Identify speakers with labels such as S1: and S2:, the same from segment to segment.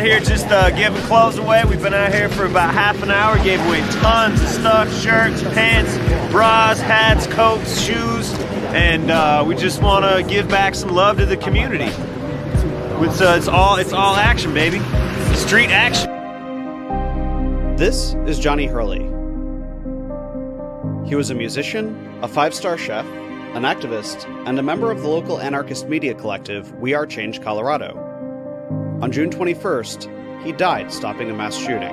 S1: out here just giving clothes away. We've been out here for about half an hour, gave away tons of stuff, shirts, pants, bras, hats, coats, shoes, and we just want to give back some love to the community. It's all action, baby. Street action.
S2: This is Johnny Hurley. He was a musician, a 5-star chef, an activist, and a member of the local anarchist media collective We Are Change Colorado. On June 21st, he died stopping a mass shooting.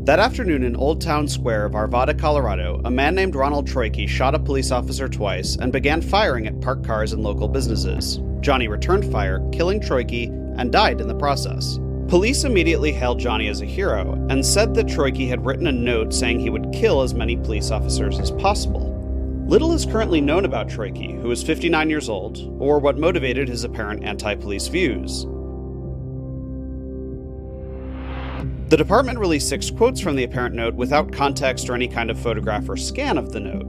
S2: That afternoon in Olde Town Square of Arvada, Colorado, a man named Ronald Troyke shot a police officer twice and began firing at parked cars and local businesses. Johnny returned fire, killing Troyke, and died in the process. Police immediately hailed Johnny as a hero and said that Troyke had written a note saying he would kill as many police officers as possible. Little is currently known about Troyke, who is 59 years old, or what motivated his apparent anti-police views. The department released 6 quotes from the apparent note without context or any kind of photograph or scan of the note.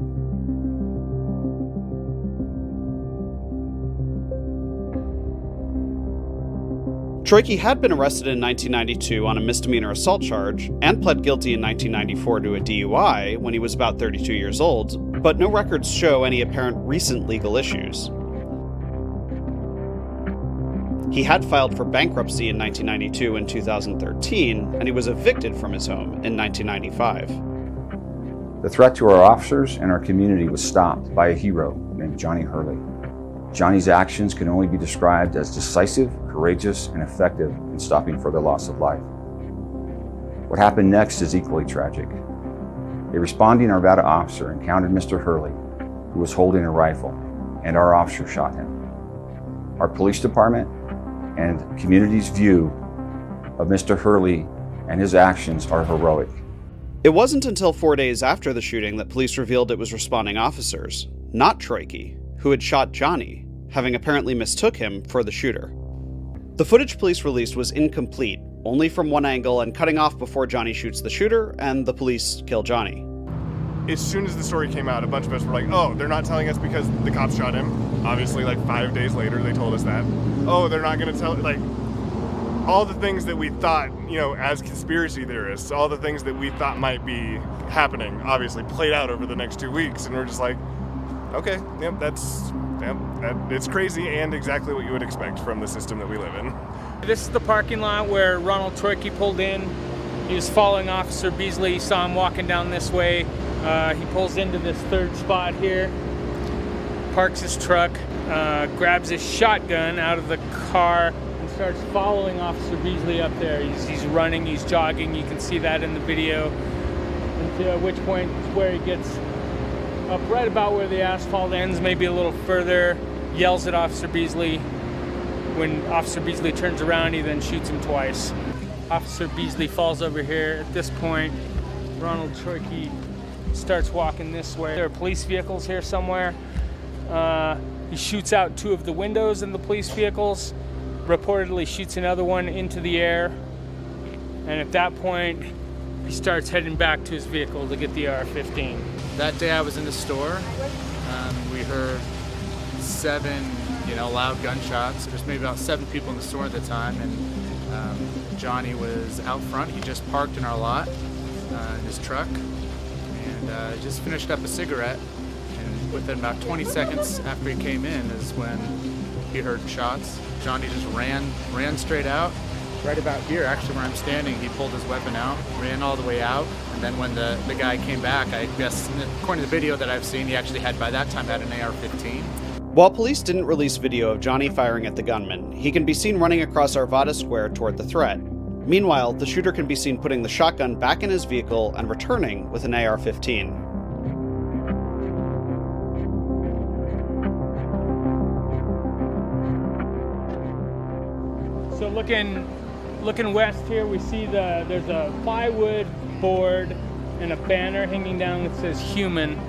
S2: Troyke had been arrested in 1992 on a misdemeanor assault charge and pled guilty in 1994 to a DUI when he was about 32 years old, but no records show any apparent recent legal issues. He had filed for bankruptcy in 1992 and 2013, and he was evicted from his home in 1995.
S3: The threat to our officers and our community was stopped by a hero named Johnny Hurley. Johnny's actions can only be described as decisive, courageous, and effective in stopping further loss of life. What happened next is equally tragic. A responding Arvada officer encountered Mr. Hurley, who was holding a rifle, and our officer shot him. Our police department and community's view of Mr. Hurley and his actions are heroic.
S2: It wasn't until 4 days after the shooting that police revealed it was responding officers, not Troyke, who had shot Johnny, having apparently mistook him for the shooter. The footage police released was incomplete, only from one angle and cutting off before Johnny shoots the shooter and the police kill Johnny.
S4: As soon as the story came out, a bunch of us were like, oh, they're not telling us because the cops shot him. Obviously, like 5 days later, they told us that. Oh, they're not going to tell, like, all the things that we thought, as conspiracy theorists, all the things that we thought might be happening, obviously played out over the next 2 weeks. And we're just like, okay, it's crazy and exactly what you would expect from the system that we live in.
S5: This is the parking lot where Ronald Troyke pulled in. He was following Officer Beesley. He saw him walking down this way. He pulls into this third spot here, parks his truck, grabs his shotgun out of the car and starts following Officer Beesley up there. He's running, he's jogging. You can see that in the video. Until which point is where he gets up right about where the asphalt ends, maybe a little further, yells at Officer Beesley. When Officer Beesley turns around, he then shoots him twice. Officer Beesley falls over here. At this point, Ronald Troyke starts walking this way. There are police vehicles here somewhere. He shoots out 2 of the windows in the police vehicles, reportedly shoots another one into the air, and at that point, he starts heading back to his vehicle to get the AR-15.
S6: That day I was in the store. We heard 7, loud gunshots. There's maybe about 7 people in the store at the time, and Johnny was out front. He just parked in our lot in his truck, and just finished up a cigarette. And within about 20 seconds after he came in is when he heard shots. Johnny just ran straight out. Right about here, actually where I'm standing, he pulled his weapon out, ran all the way out, and then when the guy came back, I guess, according to the video that I've seen, he actually had, by that time, had an AR-15.
S2: While police didn't release video of Johnny firing at the gunman, he can be seen running across Arvada Square toward the threat. Meanwhile, the shooter can be seen putting the shotgun back in his vehicle and returning with an AR-15.
S5: So looking west here, we see there's a plywood board and a banner hanging down that says human.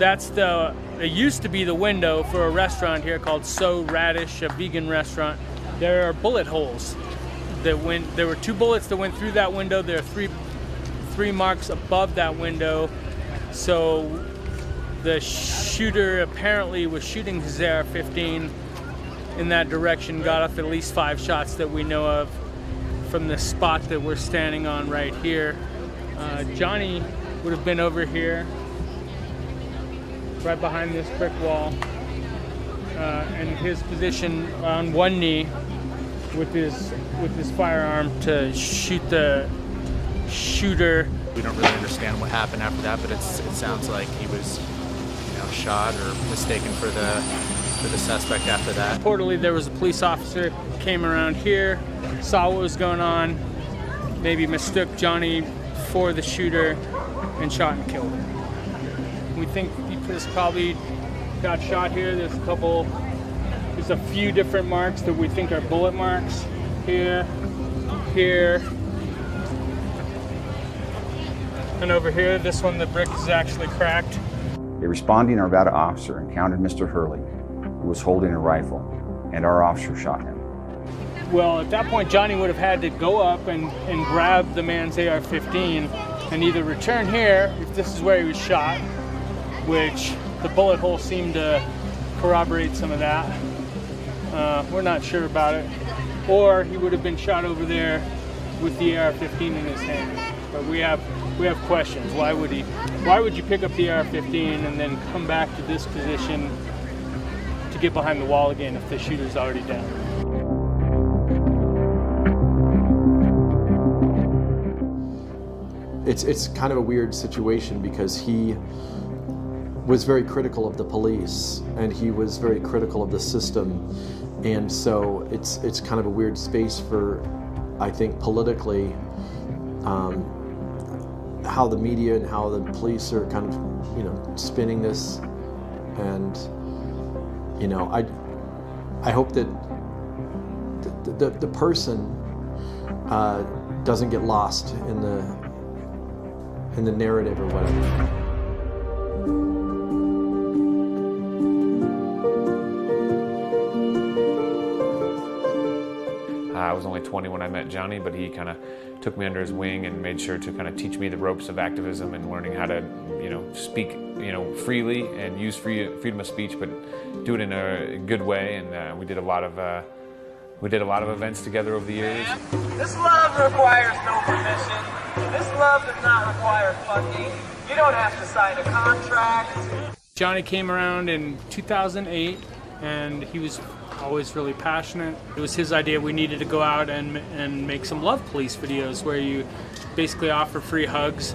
S5: It used to be the window for a restaurant here called So Radish, a vegan restaurant. There are bullet holes there were 2 bullets that went through that window. There are three marks above that window. So The shooter apparently was shooting his AR-15 in that direction, got off at least 5 shots that we know of from the spot that we're standing on right here. Johnny would have been over here, right behind this brick wall, in his position on one knee with his firearm to shoot the shooter.
S6: We don't really understand what happened after that, but it sounds like he was, shot or mistaken for the suspect after that.
S5: Reportedly, there was a police officer came around here, saw what was going on, maybe mistook Johnny for the shooter, and shot and killed him. We think he probably got shot here. There's a few different marks that we think are bullet marks. Here, and over here. This one, the brick is actually cracked.
S3: A responding Arvada officer encountered Mr. Hurley, who was holding a rifle, and our officer shot him.
S5: Well, at that point, Johnny would have had to go up and grab the man's AR-15 and either return here, if this is where he was shot, which the bullet hole seemed to corroborate some of that. We're not sure about it. Or he would have been shot over there with the AR-15 in his hand. But we have questions. Why would you pick up the AR-15 and then come back to this position to get behind the wall again if the shooter's already down?
S7: It's kind of a weird situation because he was very critical of the police and he was very critical of the system, and so it's kind of a weird space for, I think, politically, how the media and how the police are kind of, spinning this, and, I hope that the person doesn't get lost in the narrative or whatever.
S8: I was only 20 when I met Johnny, but he kind of took me under his wing and made sure to kind of teach me the ropes of activism and learning how to, speak, freely and use freedom of speech, but do it in a good way. And we did a lot of events together over the years.
S9: This love requires no permission. This love does not require funding. You don't have to sign a contract.
S5: Johnny came around in 2008, and he was always really passionate. It was his idea. We needed to go out and make some love police videos where you basically offer free hugs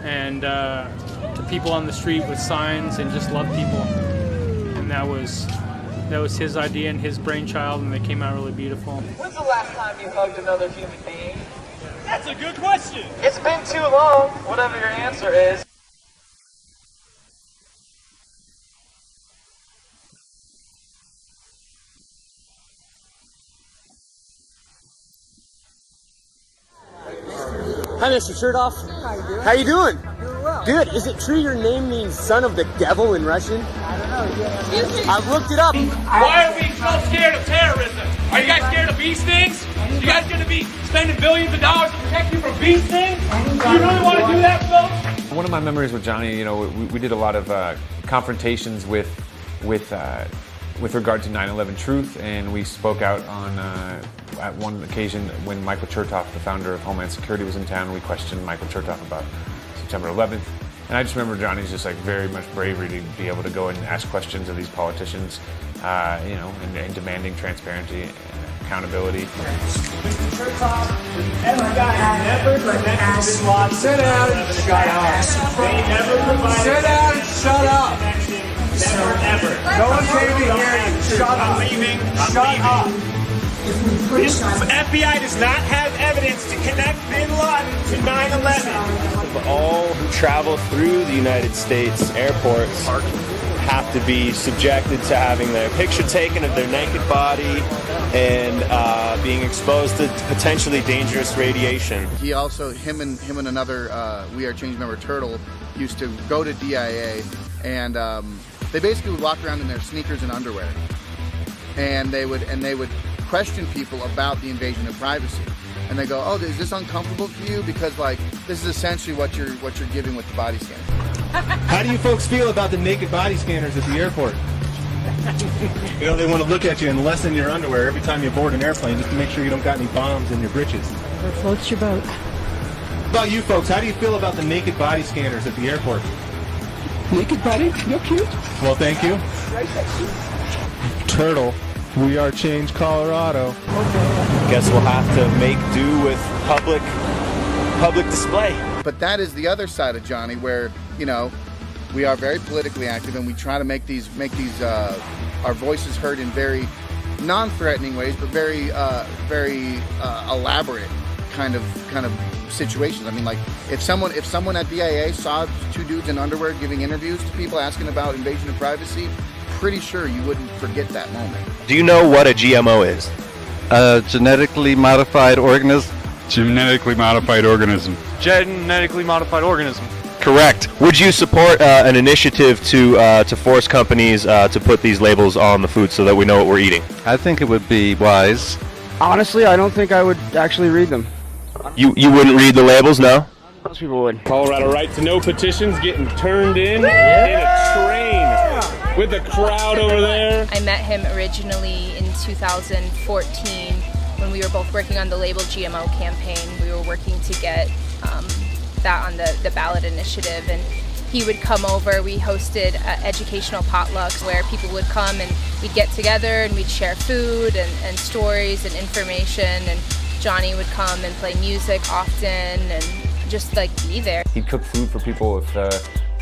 S5: and to people on the street with signs and just love people. And that was his idea and his brainchild, and they came out really beautiful.
S9: When's the last time you hugged another human being?
S1: That's a good question.
S9: It's been too long, whatever your answer is.
S10: Hi, Mr. Shirtoff. How you doing?
S9: Doing well.
S10: Good. Is it true your name means son of the devil in Russian?
S9: I don't know.
S10: I've looked it up.
S11: Why are we so scared of terrorism? Are you guys scared of bee stings? You guys going to be spending billions of dollars to protect you from bee stings? Do you really want to do that, folks?
S8: One of my memories with Johnny, we did a lot of confrontations with regard to 9/11 truth, and we spoke out on at one occasion when Michael Chertoff, the founder of Homeland Security, was in town. We questioned Michael Chertoff about September 11th, and I just remember Johnny's just like very much bravery to be able to go and ask questions of these politicians, and demanding transparency and accountability.
S9: Mr. Chertoff, every guy never connected this lot.
S10: Sit down and shut up.
S9: They never provided.
S10: Sit down and shut up.
S9: Never, ever.
S10: No one came to hear you. Shut up.
S1: I'm leaving.
S10: Shut up.
S1: This FBI does not have evidence to connect Bin Laden to 9/11.
S12: All who travel through the United States airports have to be subjected to having their picture taken of their naked body and being exposed to potentially dangerous radiation.
S13: He also, him and another We Are Change member, Turtle, used to go to DIA, and they basically would walk around in their sneakers and underwear, and they would question people about the invasion of privacy. And they go, "Oh, is this uncomfortable for you? Because like this is essentially what you're giving with the body scan."
S14: How do you folks feel about the naked body scanners at the airport? You know, they want to look at you and lessen your underwear every time you board an airplane just to make sure you don't got any bombs in your britches.
S15: What floats your boat?
S14: How about you folks? How do you feel about the naked body scanners at the airport?
S15: Naked body? You're cute.
S14: Well, thank you. Turtle, we are Change Colorado.
S12: Guess we'll have to make do with public display.
S13: But that is the other side of Johnny, where, you know, we are very politically active, and we try to make these our voices heard in very non-threatening ways, but very elaborate kind of situations. I mean, like if someone at DIA saw two dudes in underwear giving interviews to people asking about invasion of privacy, pretty sure you wouldn't forget that moment.
S12: Do you know what a GMO is?
S16: Genetically modified organism.
S17: Genetically modified organism.
S18: Genetically modified organism.
S12: Correct. Would you support an initiative to force companies to put these labels on the food so that we know what we're eating?
S16: I think it would be wise.
S10: Honestly, I don't think I would actually read them.
S12: You wouldn't read the labels, no?
S10: Most people would.
S18: Colorado Right to Know petitions getting turned in a train with the crowd over there.
S19: I met him originally in 2014 when we were both working on the Label GMO campaign. We were working to get that on the ballot initiative, and he would come over. We hosted educational potlucks where people would come and we'd get together and we'd share food and stories and information, and Johnny would come and play music often and just like be there.
S8: He'd cook food for people if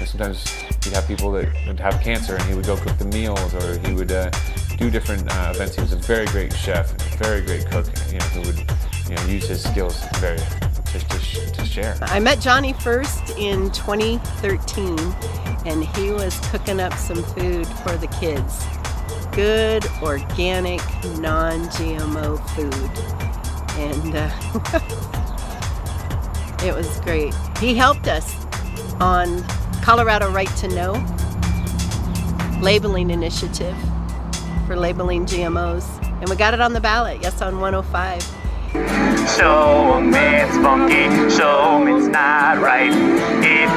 S8: sometimes he'd have people that would have cancer and he would go cook the meals, or he would do different events. He was a very great chef, and a very great cook, who would use his skills to share.
S15: I met Johnny first in 2013, and he was cooking up some food for the kids. Good, organic, non-GMO food. And it was great. He helped us on Colorado Right to Know labeling initiative for labeling GMOs. And we got it on the ballot, yes, on 105.
S9: Show 'em it's funky, show 'em it's not right. It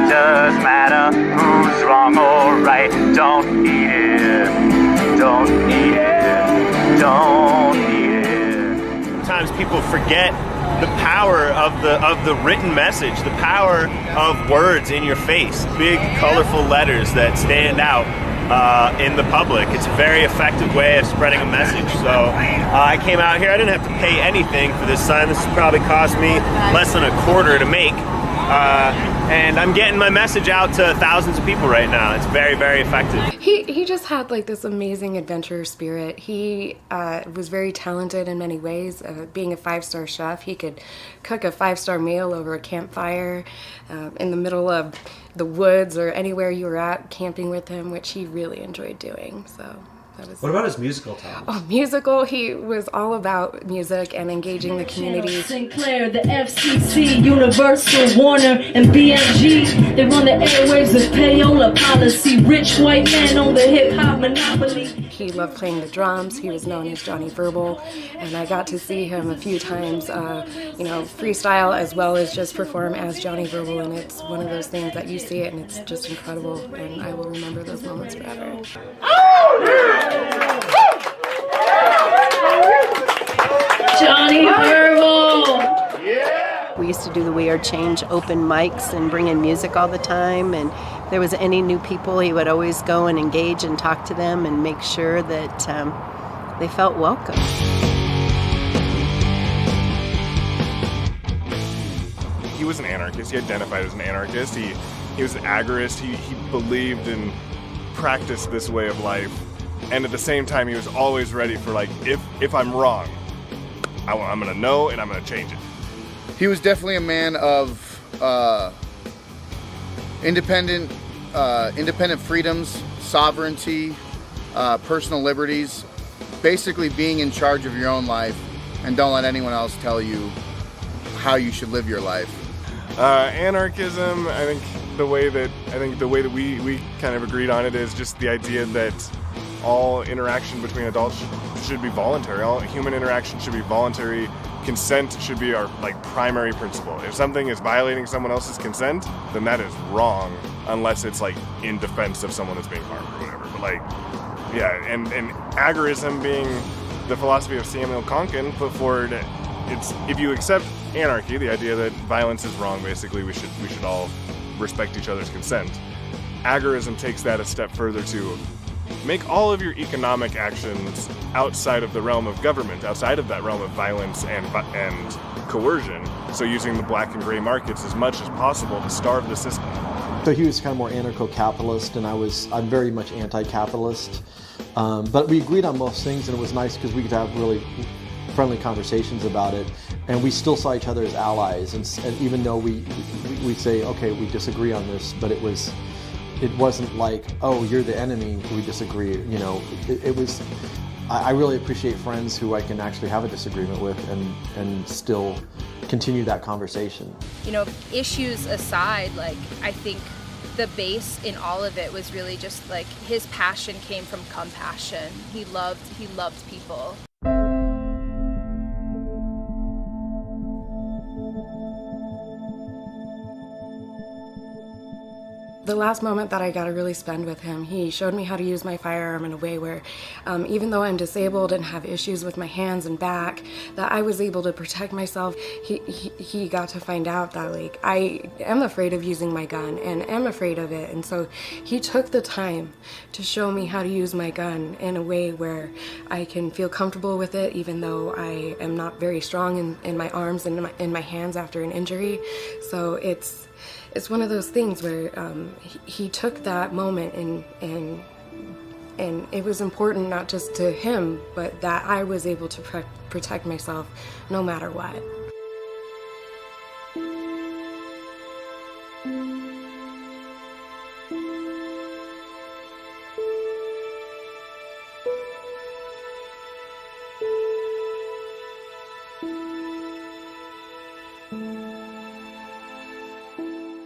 S9: does matter who's wrong or right. Don't eat it, don't eat it, don't eat it.
S1: Sometimes people forget the power of the written message, the power of words in your face, big colorful letters that stand out in the public. It's a very effective way of spreading a message. So I came out here. I didn't have to pay anything for this sign. This probably cost me less than $0.25 to make. And I'm getting my message out to thousands of people right now. It's very, very effective.
S20: He just had like this amazing adventure spirit. He was very talented in many ways. Being a 5-star chef, he could cook a 5-star meal over a campfire in the middle of the woods or anywhere you were at, camping with him, which he really enjoyed doing. So that was.
S2: What about his musical talent?
S20: Oh, musical! He was all about music and engaging the community.
S21: Sinclair, the FCC, Universal, Warner, and BMG. They run the airwaves with payola policy. Rich white man on the hip hop monopoly.
S20: He loved playing the drums. He was known as Johnny Verbal, and I got to see him a few times, freestyle as well as just perform as Johnny Verbal, and it's one of those things that you see it and it's just incredible, and I will remember those moments forever.
S21: Johnny Verbal!
S15: We used to do the We Are Change open mics and bring in music all the time, and if there was any new people, he would always go and engage and talk to them and make sure that they felt welcome.
S4: He was an anarchist. He identified as an anarchist. He was an agorist. He believed and practiced this way of life. And at the same time, he was always ready for, like, if I'm wrong, I'm going to know and I'm going to change it.
S13: He was definitely a man of independent freedoms, sovereignty, personal liberties, basically being in charge of your own life, and don't let anyone else tell you how you should live your life.
S4: Anarchism, I think the way that we kind of agreed on it is just the idea that all interaction between adults should be voluntary. All human interaction should be voluntary, consent should be our primary principle. If something is violating someone else's consent, then that is wrong, unless it's in defense of someone that's being harmed or whatever. But and agorism being the philosophy of Samuel Konkin put forward, it's if you accept anarchy, the idea that violence is wrong, basically we should all respect each other's consent. Agorism takes that a step further to make all of your economic actions outside of the realm of government, outside of that realm of violence and coercion. So using the black and gray markets as much as possible to starve the system.
S7: So he was kind of more anarcho-capitalist, and I'm very much anti-capitalist. But we agreed on most things, and it was nice because we could have really friendly conversations about it, and we still saw each other as allies. And even though we'd say, okay, we disagree on this, but it wasn't like, oh, you're the enemy, we disagree. It was. I really appreciate friends who I can actually have a disagreement with and still continue that conversation.
S19: Issues aside, I think the base in all of it was really just his passion came from compassion. He loved people.
S20: The last moment that I got to really spend with him, he showed me how to use my firearm in a way where even though I'm disabled and have issues with my hands and back, that I was able to protect myself. He got to find out that I am afraid of using my gun and am afraid of it. And so he took the time to show me how to use my gun in a way where I can feel comfortable with it, even though I am not very strong in my arms and in my hands after an injury. So it's one of those things where he took that moment and it was important not just to him, but that I was able to protect myself no matter what.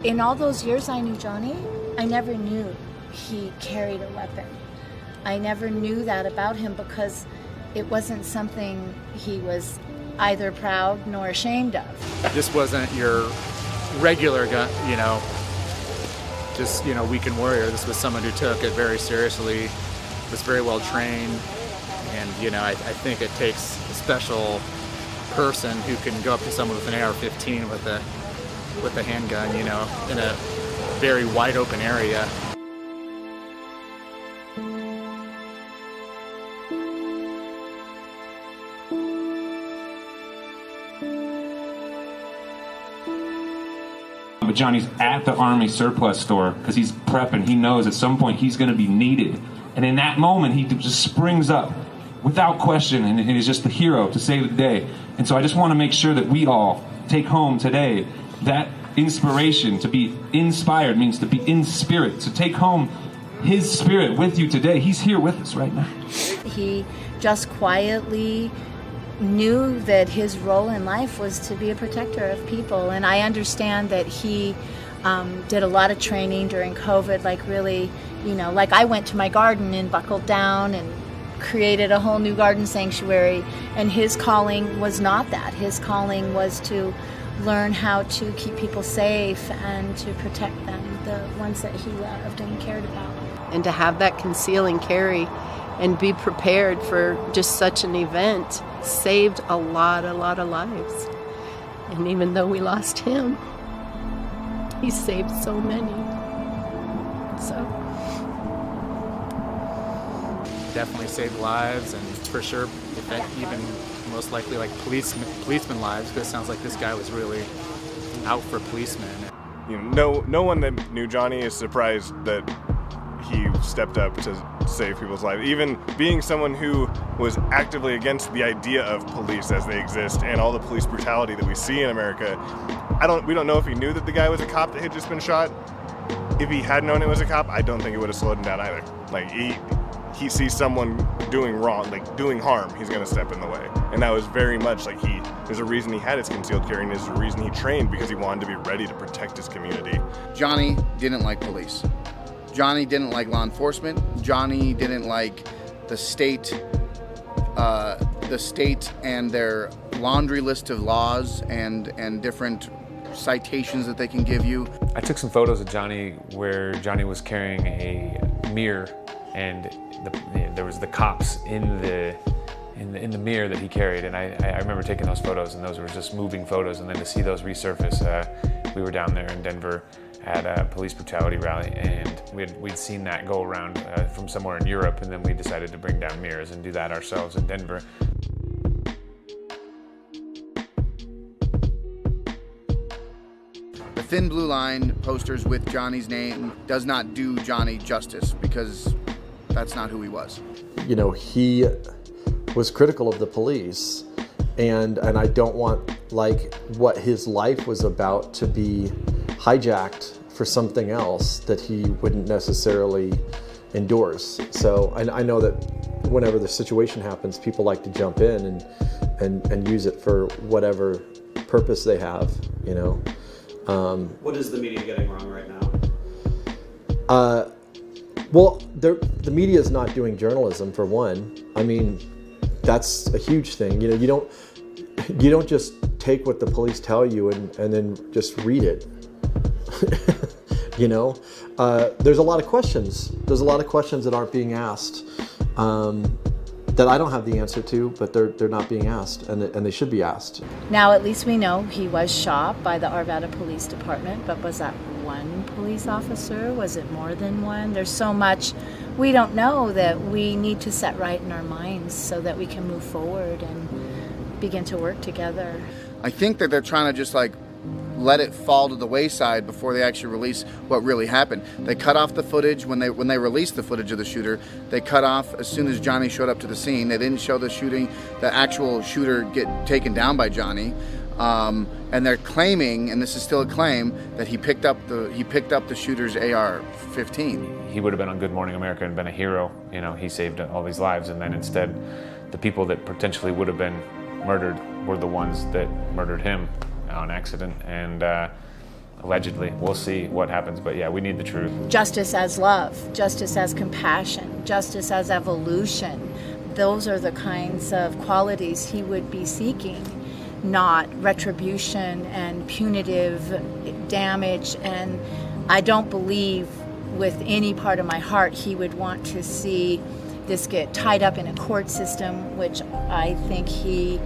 S6: In all those years I knew Johnny, I never knew he carried a weapon. I never knew that about him because it wasn't something he was either proud nor ashamed of.
S22: This wasn't your regular gun, just, weekend warrior. This was someone who took it very seriously, was very well trained, and, I think it takes a special person who can go up to someone with an AR-15 with a handgun, in a very wide open area.
S23: But Johnny's at the Army surplus store because he's prepping. He knows at some point he's going to be needed. And in that moment, he just springs up without question and is just the hero to save the day. And so I just want to make sure that we all take home today that inspiration. To be inspired means to be in spirit. To take home his spirit with you today. He's here with us right now.
S6: He just quietly knew that his role in life was to be a protector of people. And I understand that he did a lot of training during COVID, really, I went to my garden and buckled down and created a whole new garden sanctuary. And his calling was not that. His calling was to learn how to keep people safe and to protect them, the ones that he loved and cared about.
S15: And to have that conceal and carry and be prepared for just such an event saved a lot of lives. And even though we lost him, he saved so many. So
S22: Definitely saved lives, and for sure, even most likely policemen lives, because it sounds like this guy was really out for policemen.
S4: No one that knew Johnny is surprised that he stepped up to save people's lives. Even being someone who was actively against the idea of police as they exist and all the police brutality that we see in America, we don't know if he knew that the guy was a cop that had just been shot. If he had known it was a cop, I don't think it would have slowed him down either. He sees someone doing wrong, doing harm, he's gonna step in the way. And that was very much there's a reason he had his concealed carry, and there's a reason he trained, because he wanted to be ready to protect his community.
S13: Johnny didn't like police. Johnny didn't like law enforcement. Johnny didn't like the state the state and their laundry list of laws and different citations that they can give you.
S8: I took some photos of Johnny where Johnny was carrying a mirror, and there was the cops in the mirror that he carried, and I remember taking those photos, and those were just moving photos, and then to see those resurface, we were down there in Denver at a police brutality rally, and we'd seen that go around from somewhere in Europe, and then we decided to bring down mirrors and do that ourselves in Denver.
S13: The thin blue line posters with Johnny's name does not do Johnny justice, because that's not who he was.
S7: You know, he was critical of the police, and I don't want like what his life was about to be hijacked for something else that he wouldn't necessarily endorse. So I know that whenever the situation happens, people like to jump in and use it for whatever purpose they have, you know.
S2: What is the media getting wrong right now?
S7: Well, the media is not doing journalism, for one. I mean, that's a huge thing. You know, you don't just take what the police tell you and then just read it. You know, there's a lot of questions. There's a lot of questions that aren't being asked that I don't have the answer to, but they're not being asked, and they should be asked.
S6: Now at least we know he was shot by the Arvada Police Department, but was that one police officer? Was it more than one? There's so much we don't know that we need to set right in our minds so that we can move forward and begin to work together.
S13: I think that they're trying to just like let it fall to the wayside before they actually release what really happened. They cut off the footage when they released the footage of the shooter. They cut off as soon as Johnny showed up to the scene. They didn't show the actual shooter get taken down by Johnny. And they're claiming, and this is still a claim, that he picked up the shooter's AR-15.
S8: He would have been on Good Morning America and been a hero. You know, he saved all these lives, and then instead, the people that potentially would have been murdered were the ones that murdered him on accident, and allegedly. We'll see what happens, but yeah, we need the truth.
S6: Justice as love, justice as compassion, justice as evolution. Those are the kinds of qualities he would be seeking, not retribution and punitive damage. And I don't believe with any part of my heart he would want to see this get tied up in a court system, which I think he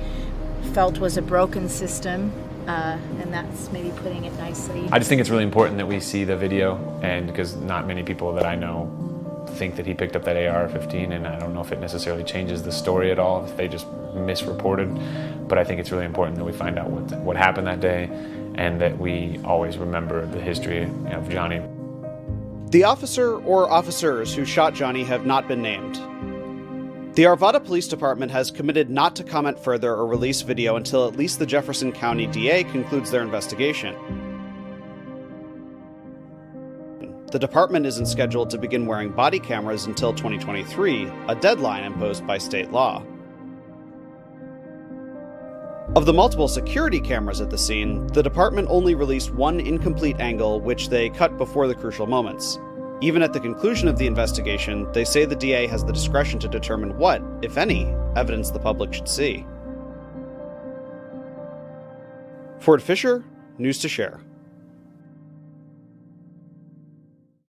S6: felt was a broken system. And that's maybe putting it nicely.
S8: I just think it's really important that we see the video, and because not many people that I know think that he picked up that AR-15, and I don't know if it necessarily changes the story at all, if they just misreported, but I think it's really important that we find out what happened that day, and that we always remember the history of Johnny.
S2: The officer or officers who shot Johnny have not been named. The Arvada Police Department has committed not to comment further or release video until at least the Jefferson County DA concludes their investigation. The department isn't scheduled to begin wearing body cameras until 2023, a deadline imposed by state law. Of the multiple security cameras at the scene, the department only released one incomplete angle, which they cut before the crucial moments. Even at the conclusion of the investigation, they say the DA has the discretion to determine what, if any, evidence the public should see. Ford Fisher, News to Share.